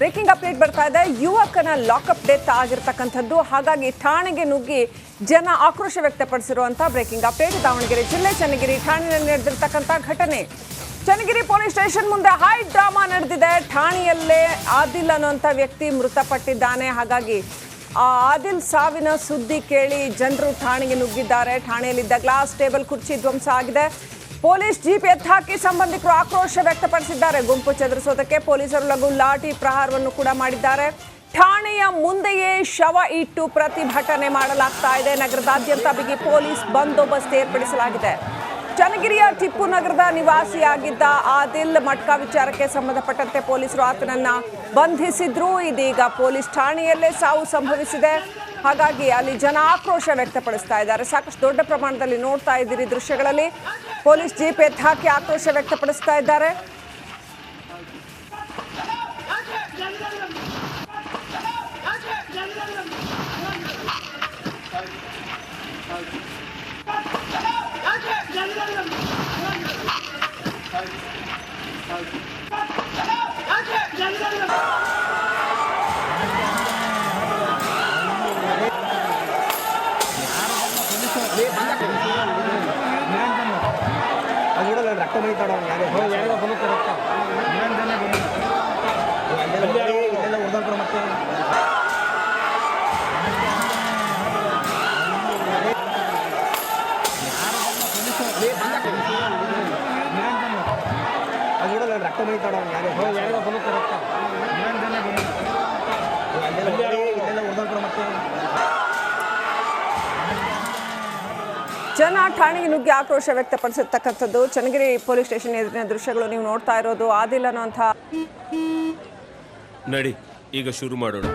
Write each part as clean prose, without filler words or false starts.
Breaking update ಬರ್ತಾ ಇದೆ. ಯುವಕನ ಲಾಕಪ್ ಡೆತ್ ಆಗಿರ್ತಕ್ಕಂಥದ್ದು. ಹಾಗಾಗಿ ಠಾಣೆಗೆ ನುಗ್ಗಿ ಜನ ಆಕ್ರೋಶ ವ್ಯಕ್ತಪಡಿಸಿರುವಂತಹ ಬ್ರೇಕಿಂಗ್ ಅಪ್ಡೇಟ್. ದಾವಣಗೆರೆ ಜಿಲ್ಲೆ ಚನ್ನಗಿರಿ ಠಾಣೆಯಲ್ಲಿ ನಡೆದಿರ್ತಕ್ಕಂಥ ಘಟನೆ. ಚನ್ನಗಿರಿ ಪೊಲೀಸ್ ಸ್ಟೇಷನ್ ಮುಂದೆ ಹೈ ಡ್ರಾಮಾ ನಡೆದಿದೆ. ಠಾಣೆಯಲ್ಲೇ ಆದಿಲ್ ಅನ್ನುವಂಥ ವ್ಯಕ್ತಿ ಮೃತಪಟ್ಟಿದ್ದಾನೆ. ಹಾಗಾಗಿ ಆ ಆದಿಲ್ ಸಾವಿನ ಸುದ್ದಿ ಕೇಳಿ ಜನರು ಠಾಣೆಗೆ ನುಗ್ಗಿದ್ದಾರೆ. ಠಾಣೆಯಲ್ಲಿದ್ದ ಗ್ಲಾಸ್ ಟೇಬಲ್ ಕುರ್ಚಿ ಧ್ವಂಸ ಆಗಿದೆ. ಪೊಲೀಸ್ ಜೀಪ್ ಎತ್ತಾಕಿ ಸಂಬಂಧಿಕರು ಆಕ್ರೋಶ ವ್ಯಕ್ತಪಡಿಸಿದ್ದಾರೆ. ಗುಂಪು ಚದುರಿಸೋದಕ್ಕೆ ಪೊಲೀಸರು ಲಘು ಲಾಠಿ ಪ್ರಹಾರವನ್ನು ಕೂಡ ಮಾಡಿದ್ದಾರೆ. ಠಾಣೆಯ ಮುಂದೆಯೇ ಶವ ಇಟ್ಟು ಪ್ರತಿಭಟನೆ ಮಾಡಲಾಗ್ತಾ ಇದೆ. ನಗರದಾದ್ಯಂತ ಬಿಗಿ ಪೊಲೀಸ್ ಬಂದೋಬಸ್ತ್ ಏರ್ಪಡಿಸಲಾಗಿದೆ. ಚನ್ನಗಿರಿಯ ಟಿಪ್ಪು ನಗರದ ನಿವಾಸಿಯಾಗಿದ್ದ ಆದಿಲ್ ಮಟ್ಕಾ ವಿಚಾರಕ್ಕೆ ಸಂಬಂಧಪಟ್ಟಂತೆ ಪೊಲೀಸರು ಆತನನ್ನ ಬಂಧಿಸಿದ್ರು. ಇದೀಗ ಪೊಲೀಸ್ ಠಾಣೆಯಲ್ಲೇ ಸಾವು ಸಂಭವಿಸಿದೆ. ಹಾಗಾಗಿ ಅಲ್ಲಿ ಜನ ಆಕ್ರೋಶ ವ್ಯಕ್ತಪಡಿಸ್ತಾ ಇದ್ದಾರೆ. ಸಾಕಷ್ಟು ದೊಡ್ಡ ಪ್ರಮಾಣದಲ್ಲಿ ನೋಡ್ತಾ ಇದ್ದೀರಿ ದೃಶ್ಯಗಳಲ್ಲಿ. ಪೊಲೀಸ್ ಜೀಪ್ ಎತ್ತು ಹಾಕಿ ಆಕ್ರೋಶ ವ್ಯಕ್ತಪಡಿಸ್ತಾ ಇದ್ದಾರೆ. ಜನ ಠಾಣೆಗೆ ನುಗ್ಗಿ ಆಕ್ರೋಶ ವ್ಯಕ್ತಪಡಿಸಿರ್ತಕ್ಕಂಥದ್ದು ಚನ್ನಗಿರಿ ಪೊಲೀಸ್ ಸ್ಟೇಷನ್ ಎದುರಿನ ದೃಶ್ಯಗಳು ನೀವು ನೋಡ್ತಾ ಇರೋದು. ಆದಿಲ್ ಅನ್ನುವಂಥ ನಡಿ ಈಗ ಶುರು ಮಾಡೋಣ.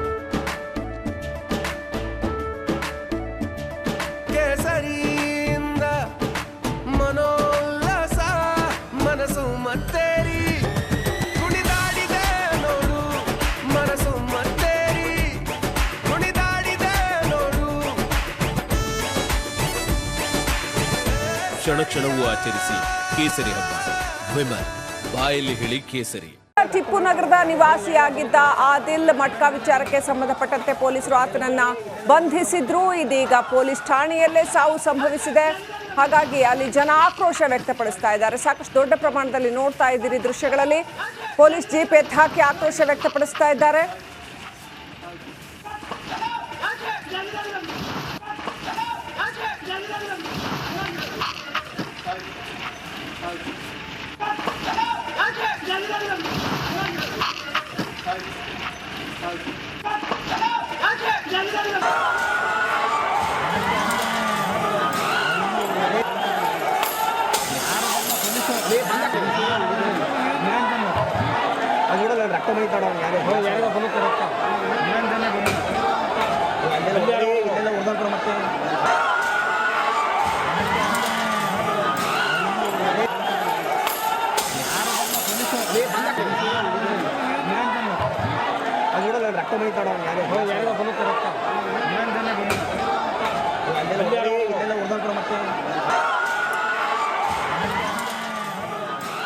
ಕೇಸರಿಯಿಂದ ಮನೋಲ್ಲಾಸ ಮನಸ್ಸು ಮತ್ತೇರಿ ಕುಣಿದಾಡಿದೆ ನೋಡು ಮನಸ್ಸು ಮತ್ತೇರಿ ಕುಣಿದಾಡಿದೆ ನೋಡು. ಕ್ಷಣ ಕ್ಷಣವೂ ಆಚರಿಸಿ ಕೇಸರಿ ಹಬ್ಬ. ವಿಮಲ್ ಬಾಯಲ್ಲಿ ಹೇಳಿ ಕೇಸರಿ. ಟಿಪ್ಪು ನಗರದ ನಿವಾಸಿಯಾಗಿದ್ದ ಆದಿಲ್ ಮಟ್ಕಾ ವಿಚಾರಕ್ಕೆ ಸಂಬಂಧಪಟ್ಟಂತೆ ಪೊಲೀಸರು ಆತನನ್ನ ಬಂಧಿಸಿದ್ರು. ಇದೀಗ ಪೊಲೀಸ್ ಠಾಣೆಯಲ್ಲೇ ಸಾವು ಸಂಭವಿಸಿದೆ. ಹಾಗಾಗಿ ಅಲ್ಲಿ ಜನ ಆಕ್ರೋಶ ವ್ಯಕ್ತಪಡಿಸ್ತಾ ಇದ್ದಾರೆ. ಸಾಕಷ್ಟು ದೊಡ್ಡ ಪ್ರಮಾಣದಲ್ಲಿ ನೋಡ್ತಾ ಇದ್ದೀರಿ ದೃಶ್ಯಗಳಲ್ಲಿ. ಪೊಲೀಸ್ ಜೀಪ್ ಎತ್ತು ಹಾಕಿ ಆಕ್ರೋಶ ವ್ಯಕ್ತಪಡಿಸ್ತಾ ಇದ್ದಾರೆ.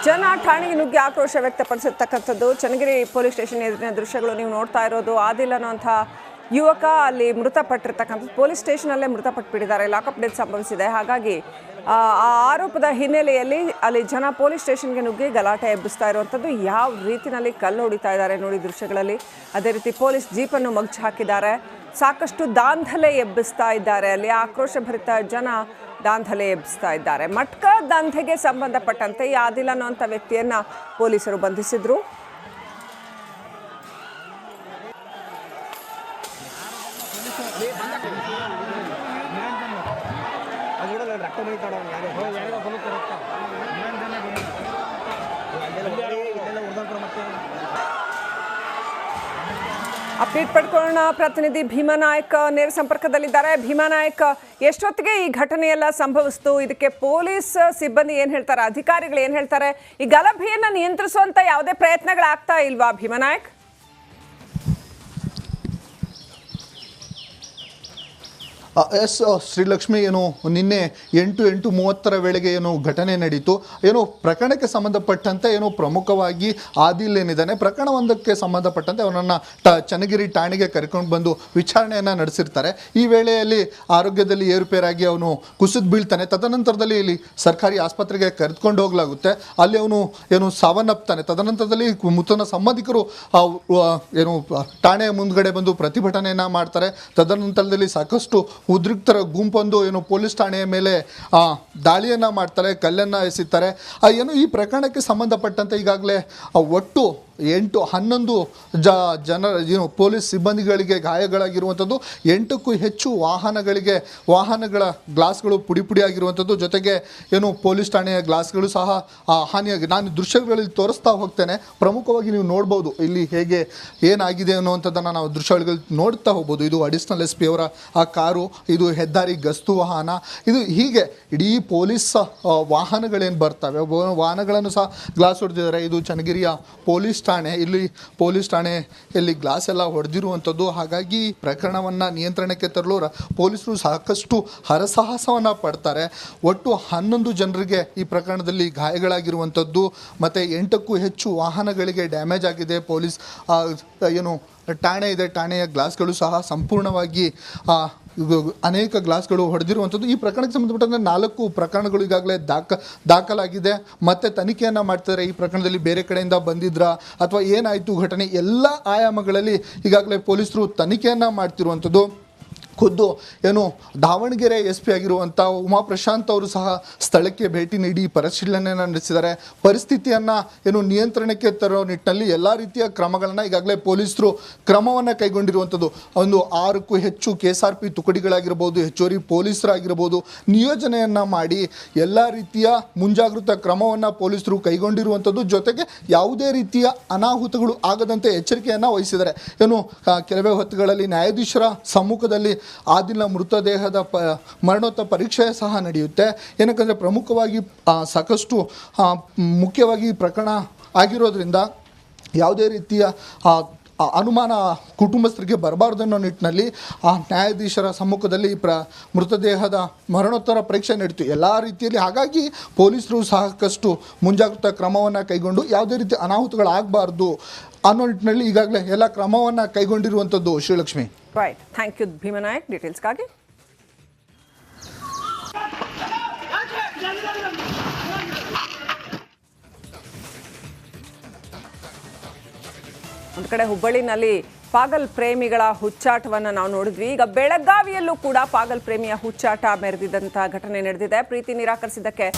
ಜನ ಠಾಣೆಗೆ ನುಗ್ಗಿ ಆಕ್ರೋಶ ವ್ಯಕ್ತಪಡಿಸಿರ್ತಕ್ಕಂಥದ್ದು ಚನ್ನಗಿರಿ ಪೊಲೀಸ್ ಸ್ಟೇಷನ್ ಎದುರಿನ ದೃಶ್ಯಗಳು ನೀವು ನೋಡ್ತಾ ಇರೋದು. ಆದಿಲ್ ಅನ್ನುವಂಥ ಯುವಕ ಅಲ್ಲಿ ಮೃತಪಟ್ಟಿರ್ತಕ್ಕಂಥದ್ದು ಪೊಲೀಸ್ ಸ್ಟೇಷನಲ್ಲೇ ಮೃತಪಟ್ಟುಬಿಟ್ಟಿದ್ದಾರೆ. ಲಾಕಪ್ ಡೆತ್ ಸಂಭವಿಸಿದೆ. ಹಾಗಾಗಿ ಆ ಆರೋಪದ ಹಿನ್ನೆಲೆಯಲ್ಲಿ ಅಲ್ಲಿ ಜನ ಪೊಲೀಸ್ ಸ್ಟೇಷನ್ಗೆ ನುಗ್ಗಿ ಗಲಾಟೆ ಎಬ್ಬಿಸ್ತಾ ಇರುವಂಥದ್ದು. ಯಾವ ರೀತಿಯಲ್ಲಿ ಕಲ್ಲು ಹೊಡಿತಾ ಇದ್ದಾರೆ ನೋಡಿ ದೃಶ್ಯಗಳಲ್ಲಿ. ಅದೇ ರೀತಿ ಪೊಲೀಸ್ ಜೀಪನ್ನು ಮಗ್ಚು ಹಾಕಿದ್ದಾರೆ. ಸಾಕಷ್ಟು ದಾಂಧಲೆ ಎಬ್ಬಿಸ್ತಾ ಇದ್ದಾರೆ. ಅಲ್ಲಿ ಆಕ್ರೋಶ ಭರಿತ ಜನ ದಾಂಧಲೆ ಎಬ್ಬಿಸ್ತಾ ಇದ್ದಾರೆ. ಮಟ್ಕಾ ದಂಧೆಗೆ ಸಂಬಂಧಪಟ್ಟಂತೆ ಈ ಆದಿಲ್ ಅನ್ನುವಂಥ ವ್ಯಕ್ತಿಯನ್ನ ಪೊಲೀಸರು ಬಂಧಿಸಿದ್ರು. ಅಪ್ಡೇಟ್ ಪಡ್ಕೊಳ್ಳೋಣ. ಪ್ರತಿನಿಧಿ ಭೀಮಾನಾಯಕ್ ನೇರ ಸಂಪರ್ಕದಲ್ಲಿದ್ದಾರೆ. ಭೀಮಾನಾಯಕ್, ಎಷ್ಟೊತ್ತಿಗೆ ಈ ಘಟನೆಯೆಲ್ಲ ಸಂಭವಿಸ್ತು? ಇದಕ್ಕೆ ಪೊಲೀಸ್ ಸಿಬ್ಬಂದಿ ಏನು ಹೇಳ್ತಾರೆ, ಅಧಿಕಾರಿಗಳು ಏನು ಹೇಳ್ತಾರೆ? ಈ ಗಲಭೆಯನ್ನು ನಿಯಂತ್ರಿಸುವಂತ ಯಾವುದೇ ಪ್ರಯತ್ನಗಳಾಗ್ತಾ ಇಲ್ವಾ ಭೀಮಾನಾಯಕ್? ಎಸ್ ಶ್ರೀಲಕ್ಷ್ಮಿ, ಏನು ನಿನ್ನೆ 8:30 ವೇಳೆಗೆ ಏನು ಘಟನೆ ನಡೀತು. ಏನು ಪ್ರಕರಣಕ್ಕೆ ಸಂಬಂಧಪಟ್ಟಂತೆ ಏನು ಪ್ರಮುಖವಾಗಿ ಆದಿಲ್ ಏನಿದ್ದಾನೆ, ಪ್ರಕರಣವೊಂದಕ್ಕೆ ಸಂಬಂಧಪಟ್ಟಂತೆ ಅವನನ್ನು ಚನ್ನಗಿರಿ ಠಾಣೆಗೆ ಕರ್ಕೊಂಡು ಬಂದು ವಿಚಾರಣೆಯನ್ನು ನಡೆಸಿರ್ತಾರೆ. ಈ ವೇಳೆಯಲ್ಲಿ ಆರೋಗ್ಯದಲ್ಲಿ ಏರುಪೇರಾಗಿ ಅವನು ಕುಸಿದು ಬೀಳ್ತಾನೆ. ತದನಂತರದಲ್ಲಿ ಇಲ್ಲಿ ಸರ್ಕಾರಿ ಆಸ್ಪತ್ರೆಗೆ ಕರೆದುಕೊಂಡು ಹೋಗಲಾಗುತ್ತೆ. ಅಲ್ಲಿ ಅವನು ಏನು ಸಾವನ್ನಪ್ತಾನೆ. ತದನಂತರದಲ್ಲಿ ಮೃತನ ಸಂಬಂಧಿಕರು ಏನು ಠಾಣೆಯ ಮುಂದ್ಗಡೆ ಬಂದು ಪ್ರತಿಭಟನೆಯನ್ನು ಮಾಡ್ತಾರೆ. ತದನಂತರದಲ್ಲಿ ಸಾಕಷ್ಟು ಉದ್ರಿಕ್ತರ ಗುಂಪೊಂದು ಏನು ಪೊಲೀಸ್ ಠಾಣೆಯ ಮೇಲೆ ದಾಳಿಯನ್ನು ಮಾಡ್ತಾರೆ, ಕಲ್ಲನ್ನು ಎಸೆಯುತ್ತಾರೆ. ಏನು ಈ ಪ್ರಕರಣಕ್ಕೆ ಸಂಬಂಧಪಟ್ಟಂತೆ ಈಗಾಗಲೇ ಒಟ್ಟು 8-11 ಜನರ ಏನು ಪೊಲೀಸ್ ಸಿಬ್ಬಂದಿಗಳಿಗೆ ಗಾಯಗಳಾಗಿರುವಂಥದ್ದು, 8ಕ್ಕೂ ಹೆಚ್ಚು ವಾಹನಗಳ ಗ್ಲಾಸ್ಗಳು ಪುಡಿ ಆಗಿರುವಂಥದ್ದು, ಜೊತೆಗೆ ಏನು ಪೊಲೀಸ್ ಠಾಣೆಯ ಗ್ಲಾಸ್ಗಳು ಸಹ ಹಾನಿಯಾಗಿ, ನಾನು ದೃಶ್ಯಗಳಲ್ಲಿ ತೋರಿಸ್ತಾ ಹೋಗ್ತೇನೆ. ಪ್ರಮುಖವಾಗಿ ನೀವು ನೋಡ್ಬೋದು ಇಲ್ಲಿ ಹೇಗೆ ಏನಾಗಿದೆ ಅನ್ನುವಂಥದ್ದನ್ನು ನಾವು ದೃಶ್ಯಗಳಲ್ಲಿ ನೋಡ್ತಾ ಹೋಗ್ಬೋದು. ಇದು ಅಡಿಷನಲ್ SP ಅವರ ಆ ಕಾರು, ಇದು ಹೆದ್ದಾರಿ ಗಸ್ತು ವಾಹನ, ಇದು ಹೀಗೆ ಇಡೀ ಪೊಲೀಸ್ ವಾಹನಗಳೇನು ಬರ್ತವೆ ವಾಹನಗಳನ್ನು ಸಹ ಗ್ಲಾಸ್ ಹೊಡೆದಿದ್ದಾರೆ. ಇದು ಚನ್ನಗಿರಿಯ ಪೊಲೀಸ್ ಠಾಣೆ. ಇಲ್ಲಿ ಪೊಲೀಸ್ ಠಾಣೆಯಲ್ಲಿ ಗ್ಲಾಸ್ ಎಲ್ಲ ಹೊಡೆದಿರುವಂಥದ್ದು. ಹಾಗಾಗಿ ಪ್ರಕರಣವನ್ನು ನಿಯಂತ್ರಣಕ್ಕೆ ತರಲು ಪೊಲೀಸರು ಸಾಕಷ್ಟು ಹರಸಾಹಸವನ್ನು ಪಡ್ತಾರೆ. ಒಟ್ಟು 11 ಜನರಿಗೆ ಈ ಪ್ರಕರಣದಲ್ಲಿ ಗಾಯಗಳಾಗಿರುವಂಥದ್ದು, ಮತ್ತು 8ಕ್ಕೂ ಹೆಚ್ಚು ವಾಹನಗಳಿಗೆ ಡ್ಯಾಮೇಜ್ ಆಗಿದೆ. ಪೊಲೀಸ್ ಏನು ಠಾಣೆ ಇದೆ, ಠಾಣೆಯ ಗ್ಲಾಸ್ಗಳು ಸಹ ಸಂಪೂರ್ಣವಾಗಿ ಅನೇಕ ಗ್ಲಾಸ್ಗಳು ಹೊಡೆದಿರುವಂಥದ್ದು. ಈ ಪ್ರಕರಣಕ್ಕೆ ಸಂಬಂಧಪಟ್ಟಂತೆ 4 ಪ್ರಕರಣಗಳು ಈಗಾಗಲೇ ದಾಖಲಾಗಿದೆ. ಮತ್ತೆ ತನಿಖೆಯನ್ನು ಮಾಡ್ತಾರೆ. ಈ ಪ್ರಕರಣದಲ್ಲಿ ಬೇರೆ ಕಡೆಯಿಂದ ಬಂದಿದ್ರಾ ಅಥವಾ ಏನಾಯಿತು ಘಟನೆ, ಎಲ್ಲ ಆಯಾಮಗಳಲ್ಲಿ ಈಗಾಗಲೇ ಪೊಲೀಸರು ತನಿಖೆಯನ್ನು ಮಾಡ್ತಿರುವಂಥದ್ದು. ಖುದ್ದು ಏನು ದಾವಣಗೆರೆ SP ಆಗಿರುವಂಥ ಉಮಾ ಪ್ರಶಾಂತ್ ಅವರು ಸಹ ಸ್ಥಳಕ್ಕೆ ಭೇಟಿ ನೀಡಿ ಪರಿಶೀಲನೆಯನ್ನು ನಡೆಸಿದ್ದಾರೆ. ಪರಿಸ್ಥಿತಿಯನ್ನು ಏನು ನಿಯಂತ್ರಣಕ್ಕೆ ತರೋ ನಿಟ್ಟಿನಲ್ಲಿ ಎಲ್ಲ ರೀತಿಯ ಕ್ರಮಗಳನ್ನು ಈಗಾಗಲೇ ಪೊಲೀಸರು ಕ್ರಮವನ್ನು ಕೈಗೊಂಡಿರುವಂಥದ್ದು. ಒಂದು 6ಕ್ಕೂ ಹೆಚ್ಚು KSRP ತುಕಡಿಗಳಾಗಿರ್ಬೋದು, ಹೆಚ್ಚುವರಿ ಪೊಲೀಸರಾಗಿರ್ಬೋದು, ನಿಯೋಜನೆಯನ್ನು ಮಾಡಿ ಎಲ್ಲ ರೀತಿಯ ಮುಂಜಾಗೃತಾ ಕ್ರಮವನ್ನು ಪೊಲೀಸರು ಕೈಗೊಂಡಿರುವಂಥದ್ದು. ಜೊತೆಗೆ ಯಾವುದೇ ರೀತಿಯ ಅನಾಹುತಗಳು ಆಗದಂತೆ ಎಚ್ಚರಿಕೆಯನ್ನು ವಹಿಸಿದ್ದಾರೆ. ಏನು ಕೆಲವೇ ಹೊತ್ತುಗಳಲ್ಲಿ ನ್ಯಾಯಾಧೀಶರ ಸಮ್ಮುಖದಲ್ಲಿ ಆದಿಲ್ನ ಮೃತದೇಹದ ಮರಣೋತ್ತರ ಪರೀಕ್ಷೆ ಸಹ ನಡೆಯುತ್ತೆ. ಏನಕ್ಕಂದರೆ ಪ್ರಮುಖವಾಗಿ ಸಾಕಷ್ಟು ಮುಖ್ಯವಾಗಿ ಪ್ರಕರಣ ಆಗಿರೋದ್ರಿಂದ ಯಾವುದೇ ರೀತಿಯ ಅನುಮಾನ ಕುಟುಂಬಸ್ಥರಿಗೆ ಬರಬಾರ್ದು ಅನ್ನೋ ನಿಟ್ಟಿನಲ್ಲಿ ನ್ಯಾಯಾಧೀಶರ ಸಮ್ಮುಖದಲ್ಲಿ ಮೃತದೇಹದ ಮರಣೋತ್ತರ ಪರೀಕ್ಷೆ ನಡೀತು ಎಲ್ಲ ರೀತಿಯಲ್ಲಿ. ಹಾಗಾಗಿ ಪೊಲೀಸರು ಸಾಕಷ್ಟು ಮುಂಜಾಗ್ರತಾ ಕ್ರಮವನ್ನು ಕೈಗೊಂಡು ಯಾವುದೇ ರೀತಿ ಅನಾಹುತಗಳಾಗಬಾರ್ದು ಅನ್ನೋ ನಿಟ್ಟಿನಲ್ಲಿ ಈಗಾಗಲೇ ಎಲ್ಲ ಕ್ರಮವನ್ನು ಕೈಗೊಂಡಿರುವಂಥದ್ದು. Srilakshmi, right, thank you Bheemanaik ಡೀಟೇಲ್ಸ್ಗಾಗಿ. ಒಂದು ಕಡೆ ಹುಬ್ಬಳ್ಳಿನಲ್ಲಿ ಪಾಗಲ್ ಪ್ರೇಮಿಗಳ ಹುಚ್ಚಾಟವನ್ನು ನಾವು ನೋಡಿದ್ವಿ. ಈಗ ಬೆಳಗಾವಿಯಲ್ಲೂ ಕೂಡ ಪಾಗಲ್ ಪ್ರೇಮಿಯ ಹುಚ್ಚಾಟ ಮೆರೆದಿದ್ದಂಥ ಘಟನೆ ನಡೆದಿದೆ. ಪ್ರೀತಿ ನಿರಾಕರಿಸಿದ್ದಕ್ಕೆ